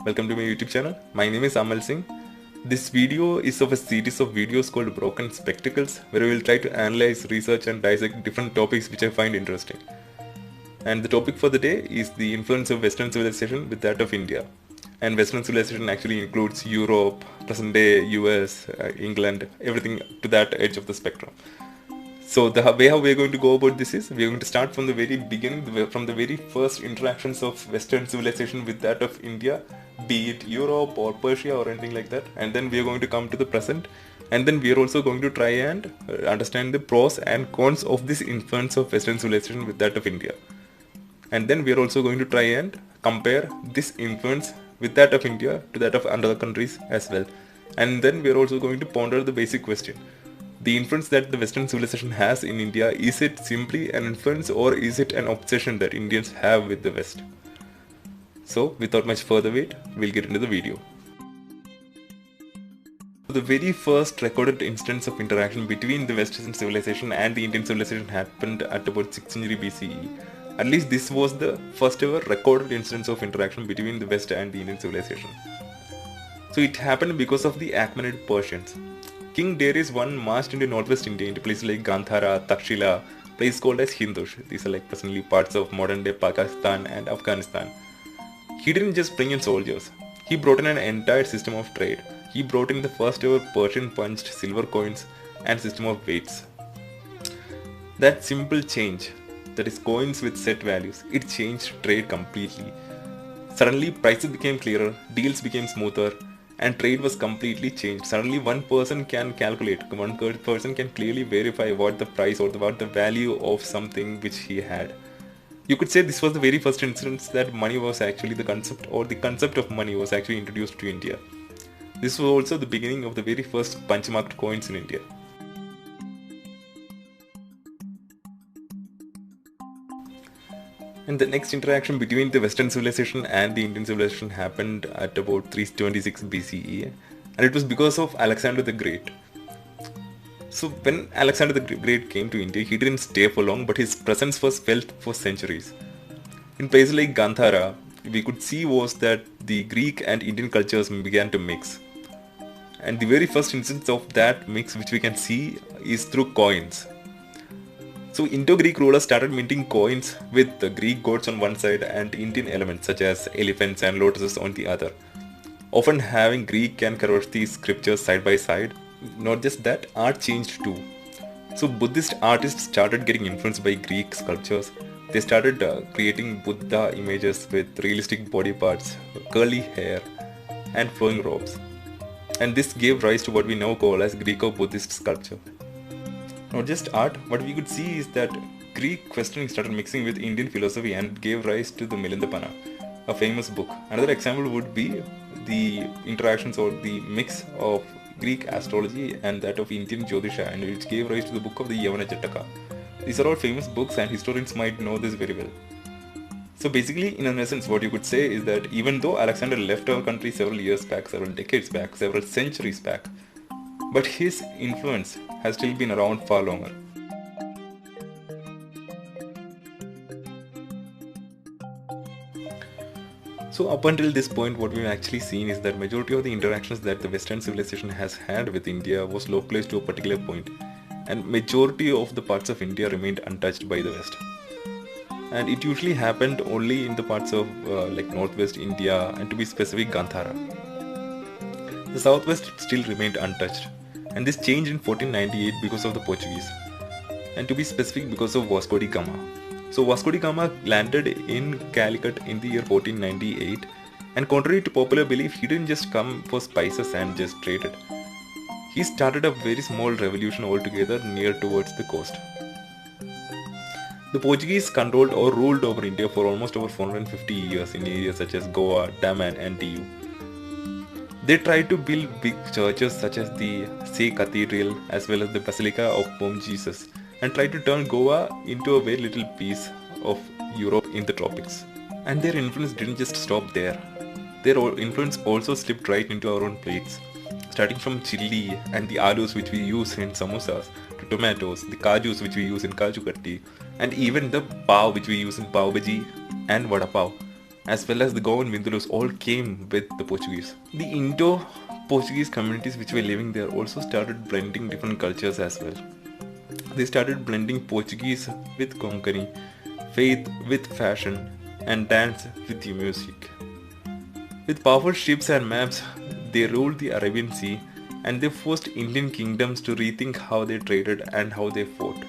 welcome to my YouTube channel. My name is Amal Singh. This video is of a series of videos called Broken Spectacles, where we will try to analyze, research and dissect different topics which I find interesting. And the topic for the day is the influence of Western civilization with that of India. And Western civilization actually includes Europe, present day US, England, everything to that edge of the spectrum. So the way how we are going to go about this is, we are going to start from the very beginning, from the very first interactions of Western civilization with that of India, be it Europe or Persia or anything like that, and then we are going to come to the present, and then we are also going to try and understand the pros and cons of this influence of Western civilization with that of India. And then we are also going to try and compare this influence with that of India to that of other countries as well. And then we are also going to ponder the basic question. The influence that the Western civilization has in India, is it simply an influence or is it an obsession that Indians have with the West? So without much further wait, we'll get into the video. The very first recorded instance of interaction between the Western civilization and the Indian civilization happened at about 6th century BCE. At least this was the first ever recorded instance of interaction between the West and the Indian civilization. So it happened because of the Achaemenid Persians. King Darius I marched into northwest India into places like Gandhara, Takshila, place called as Hindush. These are like presently parts of modern day Pakistan and Afghanistan. He didn't just bring in soldiers. He brought in an entire system of trade. He brought in the first ever Persian punched silver coins and system of weights. That simple change, that is coins with set values, it changed trade completely. Suddenly prices became clearer, deals became smoother, and trade was completely changed. Suddenly one person can calculate, one person can clearly verify what the price or what the value of something which he had. You could say this was the very first instance that money was actually the concept, or the concept of money was actually introduced to India. This was also the beginning of the very first punch-marked coins in India. And the next interaction between the Western civilization and the Indian civilization happened at about 326 BCE, and it was because of Alexander the Great. So when Alexander the Great came to India, he didn't stay for long, but his presence was felt for centuries. In places like Gandhara, we could see was that the Greek and Indian cultures began to mix. And the very first instance of that mix which we can see is through coins. So Indo-Greek rulers started minting coins with the Greek gods on one side and Indian elements such as elephants and lotuses on the other, often having Greek and Kharosthi scriptures side by side. Not just that, art changed too. So Buddhist artists started getting influenced by Greek sculptures. They started creating Buddha images with realistic body parts, curly hair and flowing robes. And this gave rise to what we now call as Greco-Buddhist sculpture. Not just art, what we could see is that Greek questioning started mixing with Indian philosophy and gave rise to the Milindapana, a famous book. Another example would be the interactions or the mix of Greek astrology and that of Indian Jyotisha, and which gave rise to the book of the Yavana Jataka. These are all famous books and historians might know this very well. So basically, in an essence, what you could say is that even though Alexander left our country several years back, several decades back, several centuries back, but his influence has still been around far longer. So up until this point, what we've actually seen is that majority of the interactions that the Western civilization has had with India was localized to a particular point, and majority of the parts of India remained untouched by the West. And it usually happened only in the parts of like northwest India, and to be specific, Gandhara. The southwest still remained untouched, and this changed in 1498 because of the Portuguese, and to be specific, because of Vasco da Gama. So Vasco da Gama landed in Calicut in the year 1498, and contrary to popular belief, he didn't just come for spices and just traded. He started a very small revolution altogether near towards the coast. The Portuguese controlled or ruled over India for almost over 450 years in areas such as Goa, Daman and Diu. They tried to build big churches such as the Say Cathedral as well as the Basilica of Bom Jesus, and tried to turn Goa into a very little piece of Europe in the tropics. And their influence didn't just stop there. Their influence also slipped right into our own plates, starting from chili and the alus which we use in samosas, to tomatoes, the kajus which we use in kaju katti, and even the pav which we use in pav bhaji and vada pav. as well as the Goan Vindulus all came with the Portuguese. The Indo-Portuguese communities which were living there also started blending different cultures as well. They started blending Portuguese with Konkani, faith with fashion, and dance with the music. With powerful ships and maps, they ruled the Arabian Sea, and they forced Indian kingdoms to rethink how they traded and how they fought.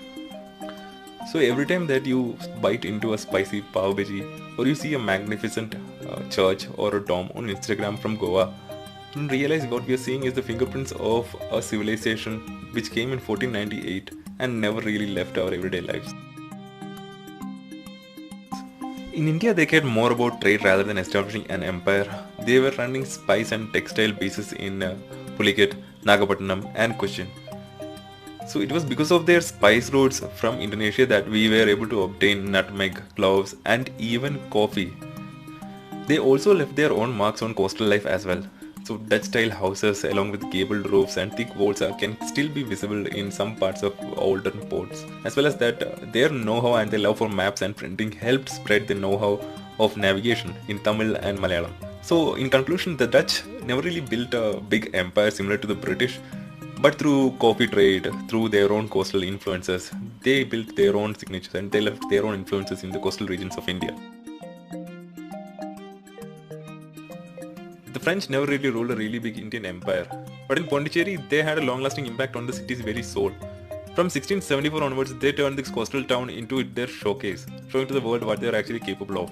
So every time that you bite into a spicy pav bhaji or you see a magnificent church or a dome on Instagram from Goa, you realize what we are seeing is the fingerprints of a civilization which came in 1498 and never really left our everyday lives. In India, they cared more about trade rather than establishing an empire. They were running spice and textile bases in Pulicat, Nagapattinam and Cochin. So it was because of their spice routes from Indonesia that we were able to obtain nutmeg, cloves and even coffee. They also left their own marks on coastal life as well. So Dutch style houses along with gabled roofs and thick walls can still be visible in some parts of older ports. As well as that, their know-how and their love for maps and printing helped spread the know-how of navigation in Tamil and Malayalam. So in conclusion, the Dutch never really built a big empire similar to the British, but through coffee trade, through their own coastal influences, they built their own signatures and they left their own influences in the coastal regions of India. The French never really ruled a really big Indian empire, but in Pondicherry they had a long-lasting impact on the city's very soul. From 1674 onwards, they turned this coastal town into their showcase, showing to the world what they are actually capable of.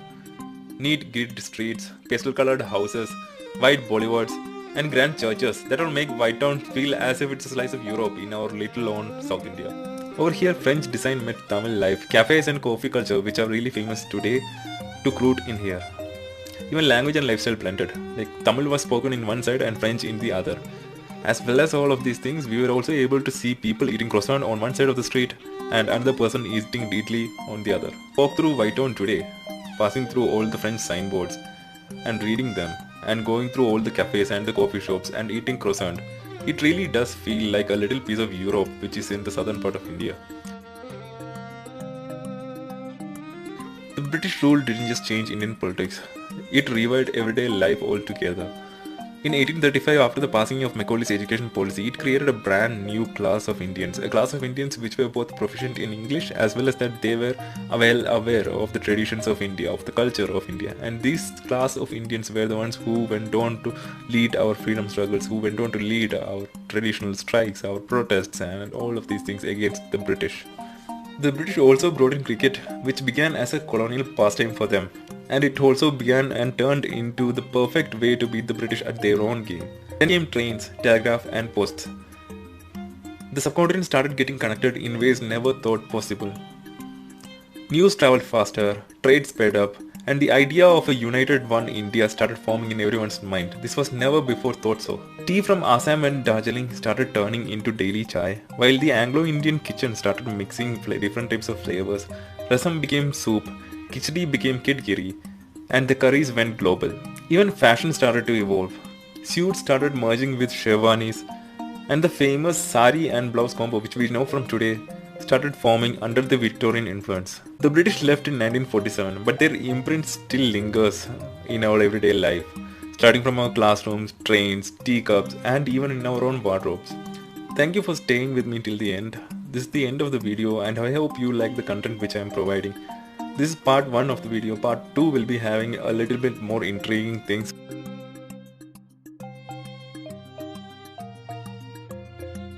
Neat grid streets, pastel-colored houses, wide boulevards, and grand churches that will make White Town feel as if it's a slice of Europe in our little own South India. Over here, French design met Tamil life, cafes and coffee culture which are really famous today took root in here. Even language and lifestyle blended, like Tamil was spoken in one side and French in the other. As well as all of these things, we were also able to see people eating croissant on one side of the street and another person eating idli on the other. Walk through White Town today, passing through all the French signboards and reading them and going through all the cafes and the coffee shops and eating croissant. It really does feel like a little piece of Europe which is in the southern part of India. The British rule didn't just change Indian politics, it revived everyday life altogether. In 1835, after the passing of Macaulay's education policy, it created a brand new class of Indians, a class of Indians which were both proficient in English as well as that they were well aware of the traditions of India, of the culture of India. And this class of Indians were the ones who went on to lead our freedom struggles, who went on to lead our traditional strikes, our protests and all of these things against the British. The British also brought in cricket, which began as a colonial pastime for them, and it also began and turned into the perfect way to beat the British at their own game. Then came trains, telegraph and posts. The subcontinent started getting connected in ways never thought possible. News traveled faster, trade sped up, and the idea of a united one India started forming in everyone's mind. This was never before thought so. Tea from Assam and Darjeeling started turning into daily chai, while the Anglo-Indian kitchen started mixing different types of flavors. Rasam became soup, khichdi became kidgiri, and the curries went global. Even fashion started to evolve. Suits started merging with sherwanis, and the famous sari and blouse combo, which we know from today, started forming under the Victorian influence. The British left in 1947, but their imprint still lingers in our everyday life, starting from our classrooms, trains, teacups, and even in our own wardrobes. Thank you for staying with me till the end. This is the end of the video, and I hope you like the content which I am providing. This is part 1 of the video. Part 2 will be having a little bit more intriguing things.